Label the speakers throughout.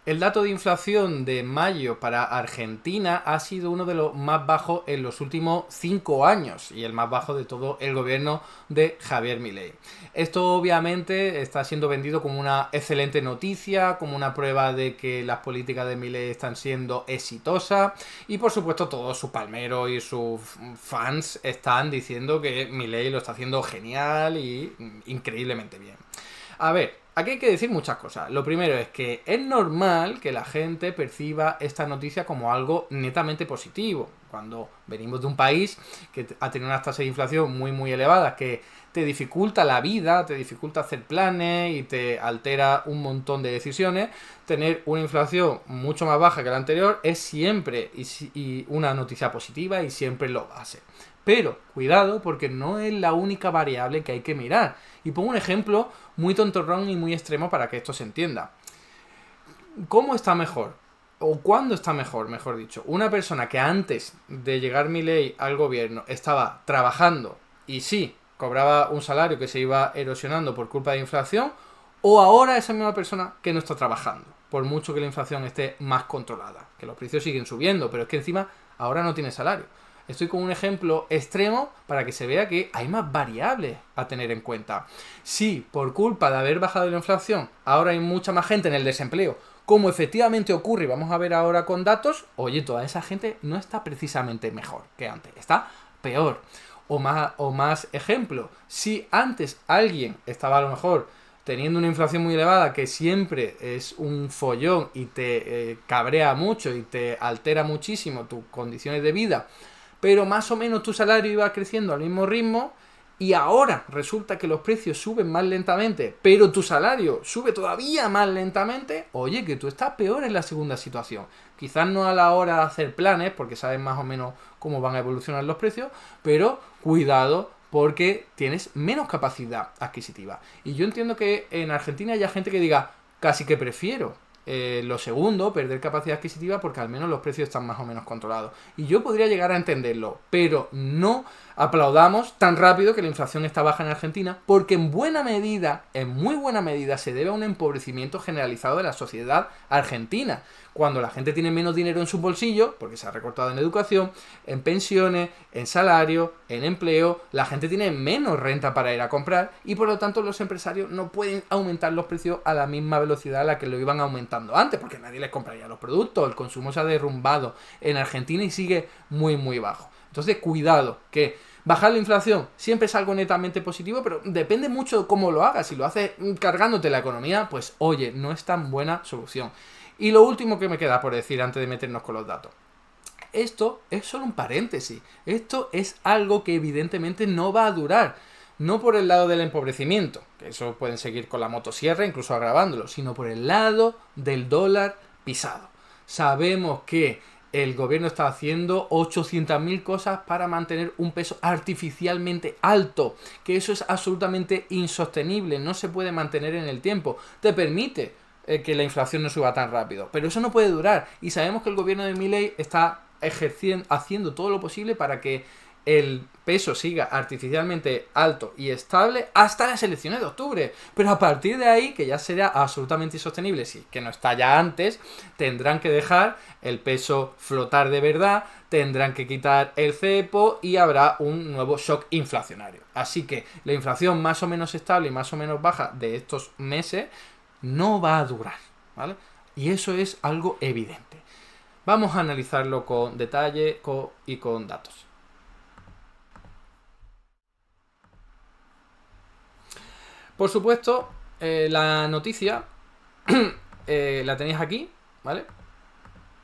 Speaker 1: El dato de inflación de mayo para Argentina ha sido uno de los más bajos en los últimos 5 años y el más bajo de todo el gobierno de Javier Milei. Esto obviamente está siendo vendido como una excelente noticia, como una prueba de que las políticas de Milei están siendo exitosas y por supuesto todos sus palmeros y sus fans están diciendo que Milei lo está haciendo genial y increíblemente bien. A ver, aquí hay que decir muchas cosas. Lo primero es que es normal que la gente perciba esta noticia como algo netamente positivo. Cuando venimos de un país que ha tenido unas tasas de inflación muy elevadas, que te dificulta la vida, te dificulta hacer planes y te altera un montón de decisiones, tener una inflación mucho más baja que la anterior es siempre y una noticia positiva y siempre lo va a ser. Pero cuidado porque no es la única variable que hay que mirar. Y pongo un ejemplo muy tontorrón y muy extremo para que esto se entienda. ¿Cómo está mejor? ¿O cuándo está mejor, mejor dicho? Una persona que antes de llegar Milei al gobierno estaba trabajando y sí, cobraba un salario que se iba erosionando por culpa de inflación, o ahora esa misma persona que no está trabajando, por mucho que la inflación esté más controlada, que los precios siguen subiendo, pero es que encima ahora no tiene salario. Estoy con un ejemplo extremo para que se vea que hay más variables a tener en cuenta. Si por culpa de haber bajado la inflación ahora hay mucha más gente en el desempleo, como efectivamente ocurre, y vamos a ver ahora con datos, oye, toda esa gente no está precisamente mejor que antes, está peor. O más ejemplo, si antes alguien estaba a lo mejor teniendo una inflación muy elevada que siempre es un follón y te cabrea mucho y te altera muchísimo tus condiciones de vida, pero más o menos tu salario iba creciendo al mismo ritmo y ahora resulta que los precios suben más lentamente, pero tu salario sube todavía más lentamente, oye, que tú estás peor en la segunda situación. Quizás no a la hora de hacer planes, porque sabes más o menos cómo van a evolucionar los precios, pero cuidado porque tienes menos capacidad adquisitiva. Y yo entiendo que en Argentina haya gente que diga, casi que prefiero lo segundo, perder capacidad adquisitiva, porque al menos los precios están más o menos controlados. Y yo podría llegar a entenderlo, pero no aplaudamos tan rápido que la inflación está baja en Argentina, porque en buena medida, en muy buena medida, se debe a un empobrecimiento generalizado de la sociedad argentina. Cuando la gente tiene menos dinero en sus bolsillos, porque se ha recortado en educación, en pensiones, en salario, en empleo, la gente tiene menos renta para ir a comprar y por lo tanto los empresarios no pueden aumentar los precios a la misma velocidad a la que lo iban aumentando antes, porque nadie les compraría los productos, el consumo se ha derrumbado en Argentina y sigue muy bajo. Entonces, cuidado, que bajar la inflación siempre es algo netamente positivo, pero depende mucho de cómo lo hagas. Si lo haces cargándote la economía, pues oye, no es tan buena solución. Y lo último que me queda por decir antes de meternos con los datos. Esto es solo un paréntesis. Esto es algo que evidentemente no va a durar. No por el lado del empobrecimiento, que eso pueden seguir con la motosierra, incluso agravándolo, sino por el lado del dólar pisado. Sabemos que el gobierno está haciendo 800.000 cosas para mantener un peso artificialmente alto, que eso es absolutamente insostenible, no se puede mantener en el tiempo. Te permite que la inflación no suba tan rápido, pero eso no puede durar y sabemos que el gobierno de Milei está haciendo todo lo posible para que el peso siga artificialmente alto y estable hasta las elecciones de octubre. Pero a partir de ahí, que ya será absolutamente insostenible, si que no está ya antes, tendrán que dejar el peso flotar de verdad, tendrán que quitar el cepo y habrá un nuevo shock inflacionario. Así que la inflación más o menos estable y más o menos baja de estos meses no va a durar, ¿vale? Y eso es algo evidente. Vamos a analizarlo con detalle y con datos. Por supuesto, la noticia la tenéis aquí, ¿vale?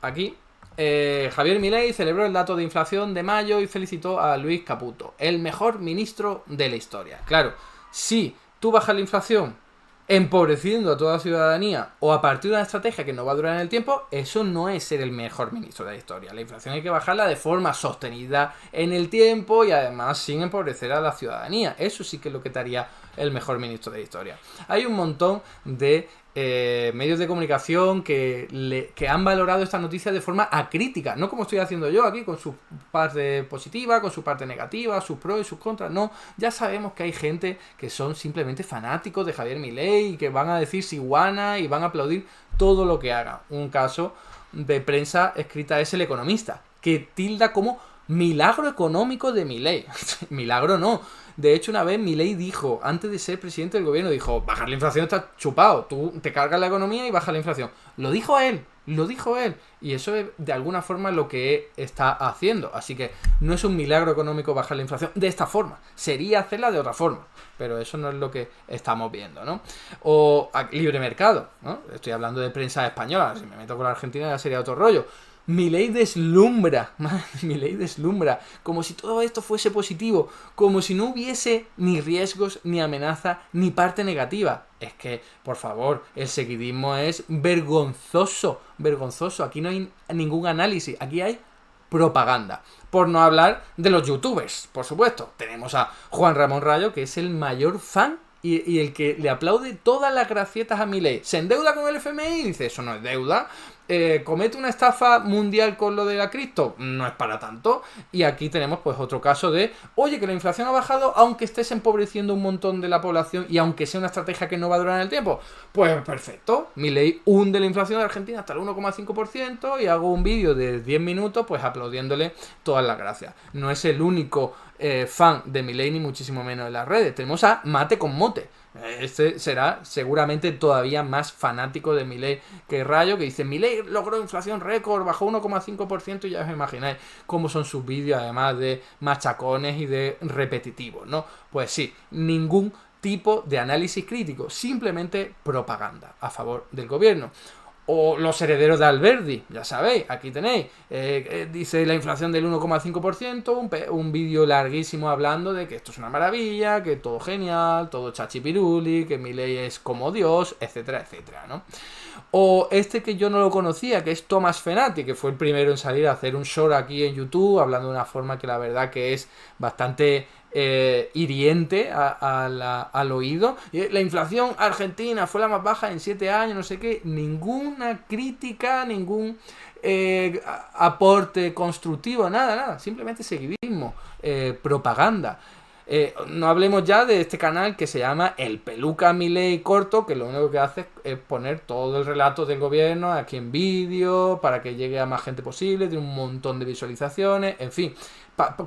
Speaker 1: Aquí. Javier Milei celebró el dato de inflación de mayo y felicitó a Luis Caputo, el mejor ministro de la historia. Claro, si tú bajas la inflación empobreciendo a toda la ciudadanía o a partir de una estrategia que no va a durar en el tiempo, eso no es ser el mejor ministro de la historia. La inflación hay que bajarla de forma sostenida en el tiempo y además sin empobrecer a la ciudadanía. Eso sí que es lo que te haría el mejor ministro de la historia. Hay un montón de medios de comunicación que han valorado esta noticia de forma acrítica, no como estoy haciendo yo aquí, con su parte positiva, con su parte negativa, sus pros y sus contras. No, ya sabemos que hay gente que son simplemente fanáticos de Javier Milei y que van a decir siguana y van a aplaudir todo lo que haga. Un caso de prensa escrita es El Economista, que tilda como milagro económico de Milei. Milagro no. De hecho, una vez Milei dijo, antes de ser presidente del gobierno, dijo, bajar la inflación está chupado, tú te cargas la economía y bajas la inflación. Lo dijo él. Y eso es de alguna forma lo que está haciendo. Así que no es un milagro económico bajar la inflación de esta forma. Sería hacerla de otra forma. Pero eso no es lo que estamos viendo, ¿no? O libre mercado, ¿no? Estoy hablando de prensa española. Si me meto con la Argentina ya sería otro rollo. Milei deslumbra, como si todo esto fuese positivo, como si no hubiese ni riesgos, ni amenaza, ni parte negativa. Es que, por favor, el seguidismo es vergonzoso. Aquí no hay ningún análisis, aquí hay propaganda. Por no hablar de los youtubers, por supuesto. Tenemos a Juan Ramón Rayo, que es el mayor fan y el que le aplaude todas las gracietas a Milei. Se endeuda con el FMI y dice, eso no es deuda. Comete una estafa mundial con lo de la cripto, no es para tanto. Y aquí tenemos pues otro caso de, oye, que la inflación ha bajado aunque estés empobreciendo un montón de la población y aunque sea una estrategia que no va a durar en el tiempo. Pues perfecto, Milei hunde la inflación de Argentina hasta el 1,5% y hago un vídeo de 10 minutos pues aplaudiéndole todas las gracias. No es el único fan de Milei, ni muchísimo menos en las redes. Tenemos a Mate con Mote. Este será seguramente todavía más fanático de Milei que Rayo, que dice, Milei logró inflación récord, bajó 1,5% y ya os imagináis cómo son sus vídeos, además de machacones y de repetitivos, ¿no? Pues sí, ningún tipo de análisis crítico, simplemente propaganda a favor del gobierno. O los herederos de Alberdi, ya sabéis, aquí tenéis, dice la inflación del 1,5%, un vídeo larguísimo hablando de que esto es una maravilla, que todo genial, todo chachipiruli, que Milei es como Dios, etcétera, etcétera, ¿no? O este que yo no lo conocía, que es Tomás Fenati, que fue el primero en salir a hacer un short aquí en YouTube, hablando de una forma que la verdad que es bastante hiriente al oído. La inflación argentina fue la más baja en 7 años, no sé qué. Ninguna crítica, ningún aporte constructivo, nada. Simplemente seguidismo, propaganda. No hablemos ya de este canal que se llama El Peluca Milei Corto, que lo único que hace es poner todo el relato del gobierno aquí en vídeo para que llegue a más gente posible, tiene un montón de visualizaciones, en fin.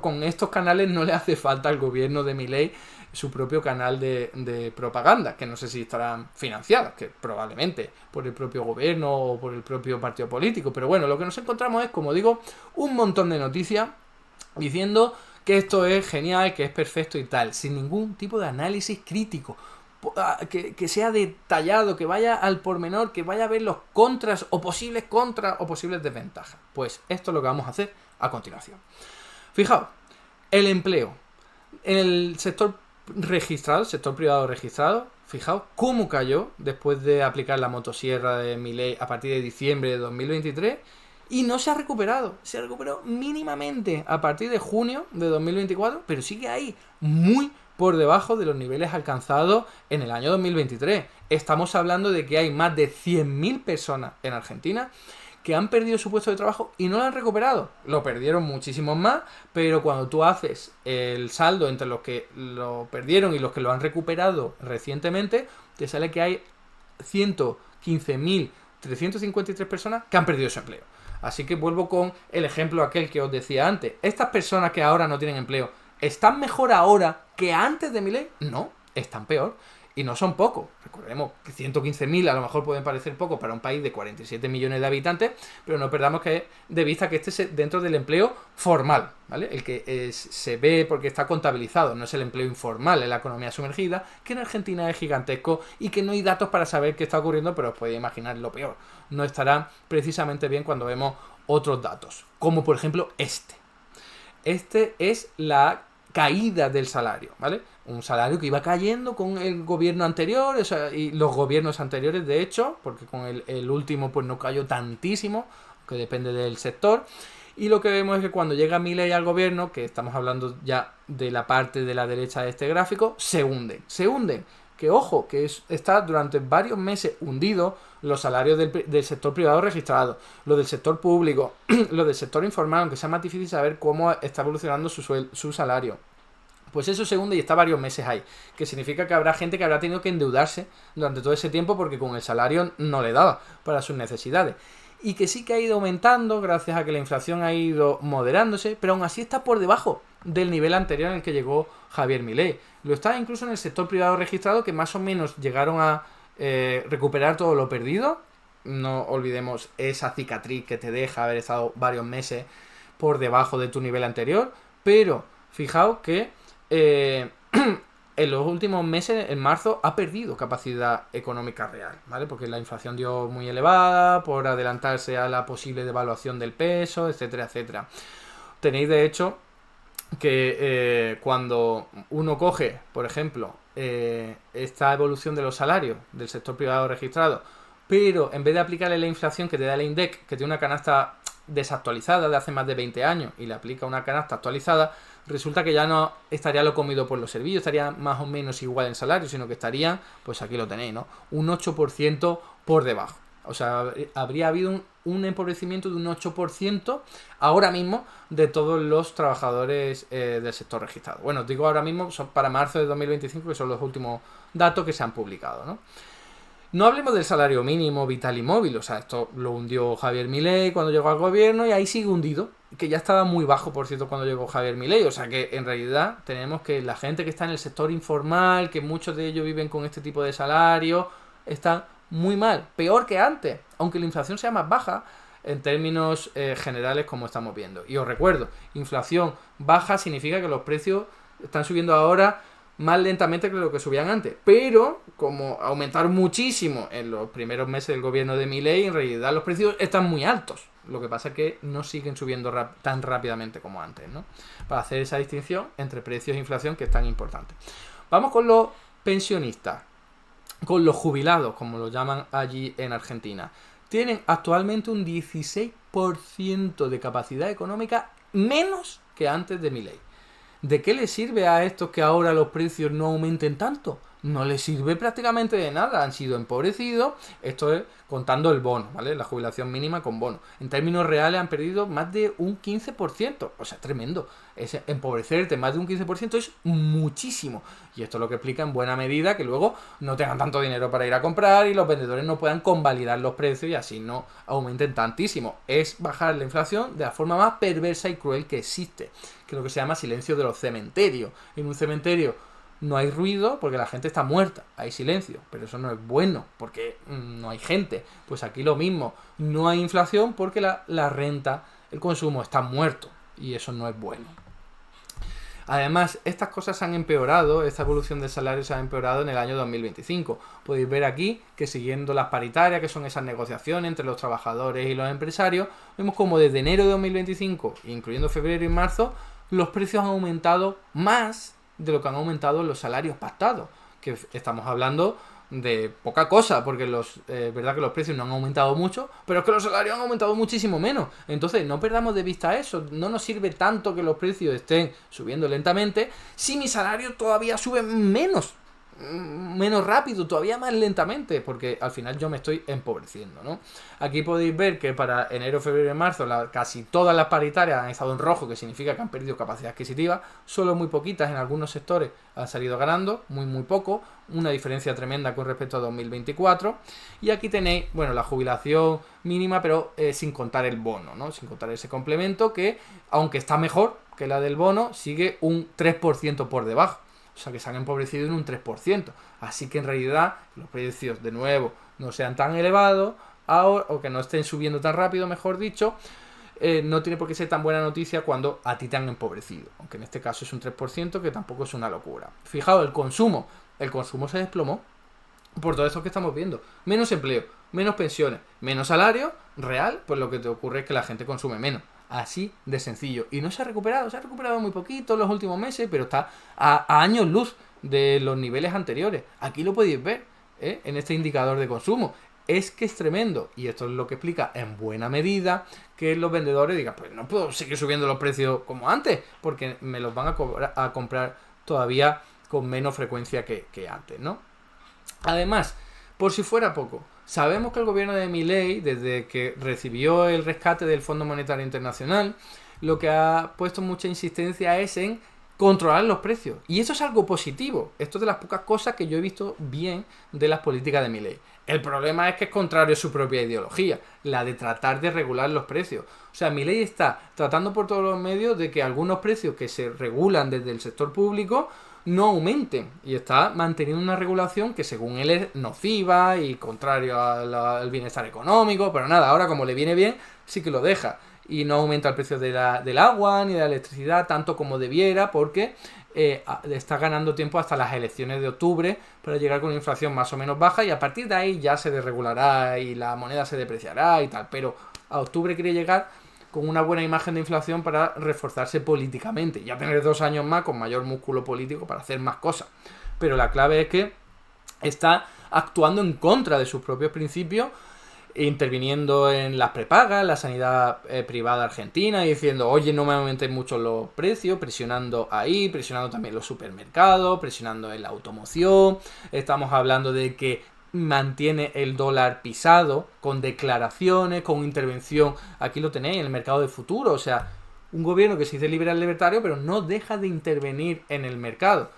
Speaker 1: Con estos canales no le hace falta al gobierno de Milei su propio canal de propaganda, que no sé si estarán financiados, que probablemente por el propio gobierno o por el propio partido político, pero bueno, lo que nos encontramos es, como digo, un montón de noticias diciendo que esto es genial, que es perfecto y tal, sin ningún tipo de análisis crítico, que sea detallado, que vaya al pormenor, que vaya a ver los contras o posibles desventajas. Pues esto es lo que vamos a hacer a continuación. Fijaos, el empleo en el sector registrado, sector privado registrado, fijaos cómo cayó después de aplicar la motosierra de Milei a partir de diciembre de 2023 y no se ha recuperado mínimamente a partir de junio de 2024, pero sigue ahí muy por debajo de los niveles alcanzados en el año 2023. Estamos hablando de que hay más de 100.000 personas en Argentina que han perdido su puesto de trabajo y no lo han recuperado. Lo perdieron muchísimos más, pero cuando tú haces el saldo entre los que lo perdieron y los que lo han recuperado recientemente, te sale que hay 115.353 personas que han perdido su empleo. Así que vuelvo con el ejemplo aquel que os decía antes. Estas personas que ahora no tienen empleo, ¿están mejor ahora que antes de Milei? No, están peor. Y no son pocos. Recordemos que 115.000 a lo mejor pueden parecer poco para un país de 47 millones de habitantes, pero no perdamos de vista que este es dentro del empleo formal, ¿vale? El que se ve porque está contabilizado, no es el empleo informal en la economía sumergida, que en Argentina es gigantesco y que no hay datos para saber qué está ocurriendo, pero os podéis imaginar lo peor. No estará precisamente bien cuando vemos otros datos, como por ejemplo este. Este es la caída del salario, ¿vale? Un salario que iba cayendo con el gobierno anterior, o sea, y los gobiernos anteriores, de hecho, porque con el último pues no cayó tantísimo, que depende del sector, Y lo que vemos es que cuando llega Milei al gobierno, que estamos hablando ya de la parte de la derecha de este gráfico, se hunden. Se hunden. Que ojo, que está durante varios meses hundido los salarios del sector privado registrado, los del sector público, los del sector informal, aunque sea más difícil saber cómo está evolucionando su salario. Pues eso se hunde y está varios meses ahí, que significa que habrá gente que habrá tenido que endeudarse durante todo ese tiempo porque con el salario no le daba para sus necesidades. Y que sí que ha ido aumentando gracias a que la inflación ha ido moderándose, pero aún así está por debajo del nivel anterior en el que llegó Javier Milei. Lo está incluso en el sector privado registrado, que más o menos llegaron a recuperar todo lo perdido. No olvidemos esa cicatriz que te deja haber estado varios meses por debajo de tu nivel anterior, pero fijaos que en los últimos meses, en marzo, ha perdido capacidad económica real, ¿vale? Porque la inflación dio muy elevada, por adelantarse a la posible devaluación del peso, etcétera, etcétera. Tenéis, de hecho, que cuando uno coge, por ejemplo, esta evolución de los salarios del sector privado registrado, pero en vez de aplicarle la inflación que te da el INDEC, que tiene una canasta desactualizada de hace más de 20 años, y le aplica una canasta actualizada, resulta que ya no estaría lo comido por los servicios, estaría más o menos igual en salario, sino que estarían, pues aquí lo tenéis, ¿no? Un 8% por debajo. O sea, habría habido un empobrecimiento de un 8% ahora mismo de todos los trabajadores del sector registrado. Bueno, digo ahora mismo, son para marzo de 2025, que son los últimos datos que se han publicado, ¿no? No hablemos del salario mínimo vital y móvil, o sea, esto lo hundió Javier Milei cuando llegó al gobierno y ahí sigue hundido, que ya estaba muy bajo, por cierto, cuando llegó Javier Milei, o sea que en realidad tenemos que la gente que está en el sector informal, que muchos de ellos viven con este tipo de salario, están muy mal, peor que antes, aunque la inflación sea más baja en términos generales como estamos viendo. Y os recuerdo, inflación baja significa que los precios están subiendo ahora más lentamente que lo que subían antes, pero como aumentaron muchísimo en los primeros meses del gobierno de Milei, en realidad los precios están muy altos. Lo que pasa es que no siguen subiendo tan rápidamente como antes, ¿no? Para hacer esa distinción entre precios e inflación, que es tan importante. Vamos con los pensionistas, con los jubilados, como lo llaman allí en Argentina. Tienen actualmente un 16% de capacidad económica menos que antes de Milei. ¿De qué les sirve a estos que ahora los precios no aumenten tanto? No les sirve prácticamente de nada, han sido empobrecidos, esto es contando el bono, ¿vale? La jubilación mínima con bono. En términos reales han perdido más de un 15%, o sea, tremendo. Empobrecerte más de un 15% es muchísimo. Y esto es lo que explica en buena medida que luego no tengan tanto dinero para ir a comprar y los vendedores no puedan convalidar los precios y así no aumenten tantísimo. Es bajar la inflación de la forma más perversa y cruel que existe, que es lo que se llama silencio de los cementerios. En un cementerio no hay ruido porque la gente está muerta, hay silencio, pero eso no es bueno porque no hay gente. Pues aquí lo mismo, no hay inflación porque la renta, el consumo está muerto y eso no es bueno. Además, estas cosas se han empeorado, esta evolución del salario se ha empeorado en el año 2025. Podéis ver aquí que siguiendo las paritarias, que son esas negociaciones entre los trabajadores y los empresarios, vemos como desde enero de 2025, incluyendo febrero y marzo, los precios han aumentado más de lo que han aumentado los salarios pactados, que estamos hablando de poca cosa, porque verdad que los precios no han aumentado mucho, pero es que los salarios han aumentado muchísimo menos. Entonces no perdamos de vista eso, no nos sirve tanto que los precios estén subiendo lentamente si mi salario todavía sube menos rápido, todavía más lentamente, porque al final yo me estoy empobreciendo, ¿no? Aquí podéis ver que para enero, febrero y marzo casi todas las paritarias han estado en rojo, que significa que han perdido capacidad adquisitiva, solo muy poquitas en algunos sectores han salido ganando, muy poco, una diferencia tremenda con respecto a 2024, y aquí tenéis, bueno, la jubilación mínima, pero sin contar el bono, ¿no? Sin contar ese complemento que, aunque está mejor que la del bono, sigue un 3% por debajo. O sea que se han empobrecido en un 3%. Así que en realidad los precios de nuevo no sean tan elevados ahora, o que no estén subiendo tan rápido, mejor dicho, no tiene por qué ser tan buena noticia cuando a ti te han empobrecido. Aunque en este caso es un 3%, que tampoco es una locura. Fijaos, el consumo se desplomó por todo esto que estamos viendo. Menos empleo, menos pensiones, menos salario real, pues lo que te ocurre es que la gente consume menos. Así de sencillo. Y no se ha recuperado muy poquito en los últimos meses, pero está a años luz de los niveles anteriores. Aquí lo podéis ver, en este indicador de consumo. es que es tremendo. Y esto es lo que explica en buena medida que los vendedores digan, pues no puedo seguir subiendo los precios como antes, porque me los van a comprar todavía con menos frecuencia que antes, ¿no? Además, por si fuera poco, sabemos que el gobierno de Milei, desde que recibió el rescate del Fondo Monetario Internacional, lo que ha puesto mucha insistencia es en controlar los precios. Y eso es algo positivo. Esto es de las pocas cosas que yo he visto bien de las políticas de Milei. El problema es que es contrario a su propia ideología, la de tratar de regular los precios. O sea, Milei está tratando por todos los medios de que algunos precios que se regulan desde el sector público no aumenten, y está manteniendo una regulación que según él es nociva y contrario al bienestar económico, pero nada, ahora como le viene bien, sí que lo deja. Y no aumenta el precio del agua ni de la electricidad tanto como debiera, porque está ganando tiempo hasta las elecciones de octubre para llegar con una inflación más o menos baja, y a partir de ahí ya se desregulará y la moneda se depreciará y tal, pero a octubre quiere llegar con una buena imagen de inflación para reforzarse políticamente, ya tener 2 años más con mayor músculo político para hacer más cosas. Pero la clave es que está actuando en contra de sus propios principios, interviniendo en las prepagas, la sanidad privada argentina, y diciendo, oye, no me aumenten mucho los precios, presionando ahí, presionando también los supermercados, presionando en la automoción. Estamos hablando de que mantiene el dólar pisado, con declaraciones, con intervención, aquí lo tenéis, en el mercado de futuro. O sea, un gobierno que se dice liberal libertario, pero no deja de intervenir en el mercado,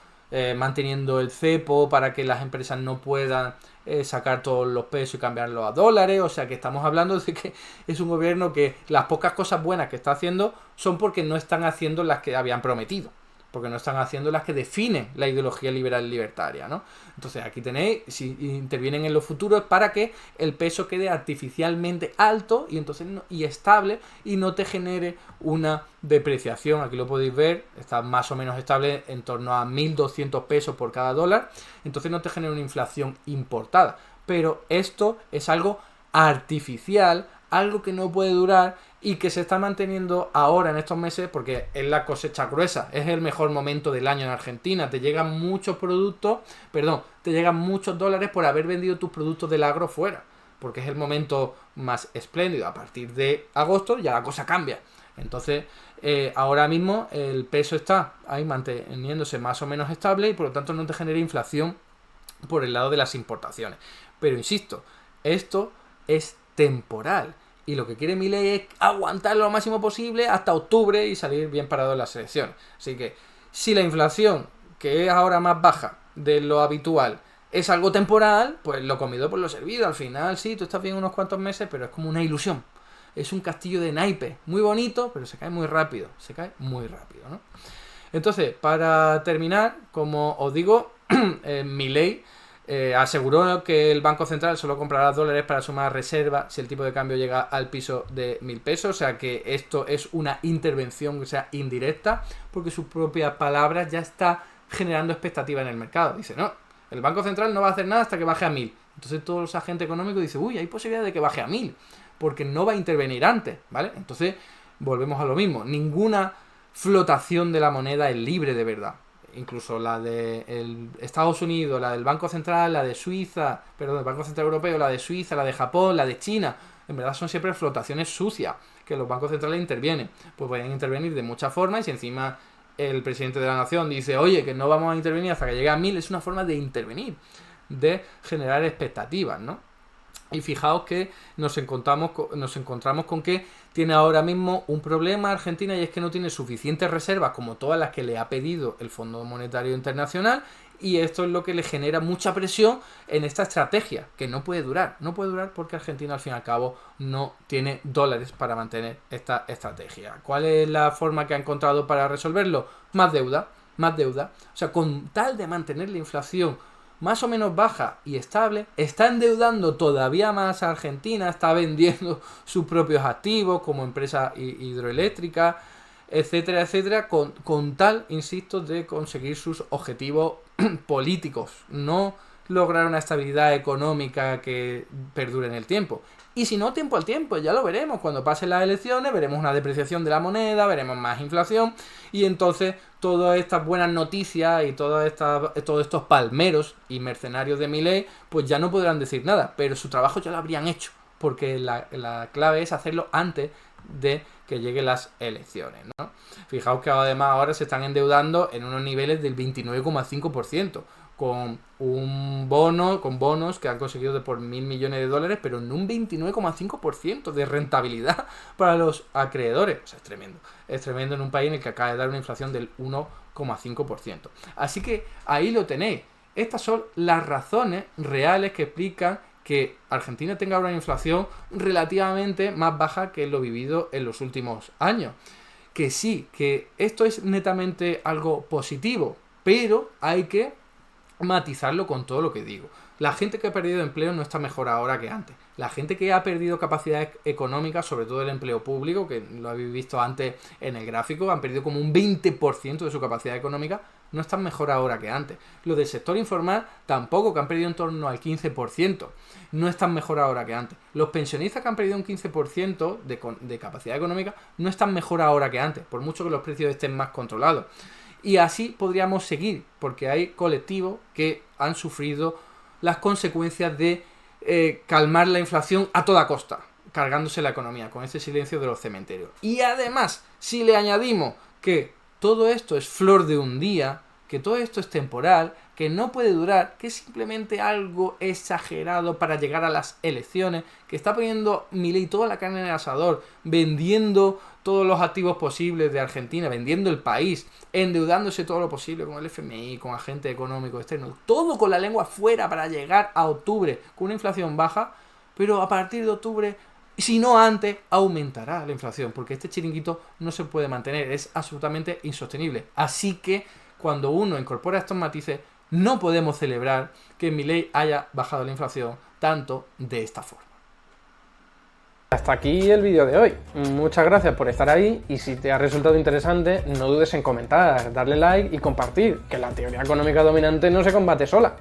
Speaker 1: manteniendo el cepo para que las empresas no puedan sacar todos los pesos y cambiarlos a dólares. O sea, que estamos hablando de que es un gobierno que las pocas cosas buenas que está haciendo son porque no están haciendo las que habían prometido, porque no están haciendo las que definen la ideología liberal libertaria, ¿no? Entonces aquí tenéis, si intervienen en los futuros para que el peso quede artificialmente alto y entonces y estable, y no te genere una depreciación. Aquí lo podéis ver, está más o menos estable en torno a 1.200 pesos por cada dólar, entonces no te genera una inflación importada. Pero esto es algo artificial, algo que no puede durar y que se está manteniendo ahora en estos meses porque es la cosecha gruesa, es el mejor momento del año en Argentina, te llegan muchos productos, te llegan muchos dólares por haber vendido tus productos del agro fuera, porque es el momento más espléndido. A partir de agosto ya la cosa cambia. Entonces, ahora mismo el peso está ahí manteniéndose más o menos estable y por lo tanto no te genera inflación por el lado de las importaciones. Pero insisto, esto es temporal. Y lo que quiere Milei es aguantarlo lo máximo posible hasta octubre y salir bien parado en las elecciones. Así que si la inflación, que es ahora más baja de lo habitual, es algo temporal, pues lo comido por lo servido. Al final sí, tú estás bien unos cuantos meses, pero es como una ilusión. Es un castillo de naipes, muy bonito, pero se cae muy rápido. Se cae muy rápido, ¿no? Entonces, para terminar, como os digo, Milei aseguró que el Banco Central solo comprará dólares para sumar reservas si el tipo de cambio llega al piso de 1.000 pesos. O sea que esto es una intervención, o sea, indirecta, porque sus propias palabras ya está generando expectativa en el mercado. Dice, no, el Banco Central no va a hacer nada hasta que baje a 1.000. Entonces todos los agentes económicos dicen, uy, hay posibilidad de que baje a 1.000, porque no va a intervenir antes, ¿vale? Entonces volvemos a lo mismo, ninguna flotación de la moneda es libre de verdad. Incluso la de Estados Unidos, la del Banco Central, la de Suiza, perdón, el Banco Central Europeo, la de Suiza, la de Japón, la de China, en verdad son siempre flotaciones sucias, que los bancos centrales intervienen. Pues pueden intervenir de muchas formas, y si encima el presidente de la nación dice, oye, que no vamos a intervenir hasta que llegue a 1.000, es una forma de intervenir, de generar expectativas, ¿no? Y fijaos que nos encontramos con que tiene ahora mismo un problema Argentina, y es que no tiene suficientes reservas como todas las que le ha pedido el Fondo Monetario Internacional, y esto es lo que le genera mucha presión en esta estrategia, que no puede durar. No puede durar porque Argentina al fin y al cabo no tiene dólares para mantener esta estrategia. ¿Cuál es la forma que ha encontrado para resolverlo? Más deuda, más deuda. O sea, con tal de mantener la inflación más o menos baja y estable, está endeudando todavía más a Argentina, está vendiendo sus propios activos como empresa hidroeléctrica, etcétera, etcétera, con tal, insisto, de conseguir sus objetivos políticos, no lograr una estabilidad económica que perdure en el tiempo. Y si no, tiempo al tiempo, ya lo veremos. Cuando pasen las elecciones, veremos una depreciación de la moneda, veremos más inflación. Y entonces, todas estas buenas noticias y todos estos palmeros y mercenarios de Milei, pues ya no podrán decir nada. Pero su trabajo ya lo habrían hecho. Porque la clave es hacerlo antes de que lleguen las elecciones, ¿no? Fijaos que además ahora se están endeudando en unos niveles del 29,5%. Con con bonos que han conseguido de por 1.000 millones de dólares, pero en un 29,5% de rentabilidad para los acreedores. O sea, es tremendo. Es tremendo en un país en el que acaba de dar una inflación del 1,5%. Así que ahí lo tenéis. Estas son las razones reales que explican que Argentina tenga una inflación relativamente más baja que lo vivido en los últimos años. Que sí, que esto es netamente algo positivo, pero hay que matizarlo con todo lo que digo. La gente que ha perdido empleo no está mejor ahora que antes. La gente que ha perdido capacidad económica, sobre todo el empleo público, que lo habéis visto antes en el gráfico, han perdido como un 20% de su capacidad económica, no están mejor ahora que antes. Los del sector informal tampoco, que han perdido en torno al 15%, no están mejor ahora que antes. Los pensionistas que han perdido un 15% de capacidad económica no están mejor ahora que antes, por mucho que los precios estén más controlados. Y así podríamos seguir, porque hay colectivos que han sufrido las consecuencias de calmar la inflación a toda costa, cargándose la economía, con ese silencio de los cementerios. Y además, si le añadimos que todo esto es flor de un día, que todo esto es temporal, que no puede durar, que es simplemente algo exagerado para llegar a las elecciones, que está poniendo Milei toda la carne en el asador, vendiendo todos los activos posibles de Argentina, vendiendo el país, endeudándose todo lo posible con el FMI, con agentes económicos externos, todo con la lengua fuera para llegar a octubre con una inflación baja, pero a partir de octubre, si no antes, aumentará la inflación, porque este chiringuito no se puede mantener, es absolutamente insostenible. Así que cuando uno incorpora estos matices, no podemos celebrar que Milei haya bajado la inflación tanto de esta forma.
Speaker 2: Hasta aquí el vídeo de hoy. Muchas gracias por estar ahí y si te ha resultado interesante, no dudes en comentar, darle like y compartir, que la teoría económica dominante no se combate sola.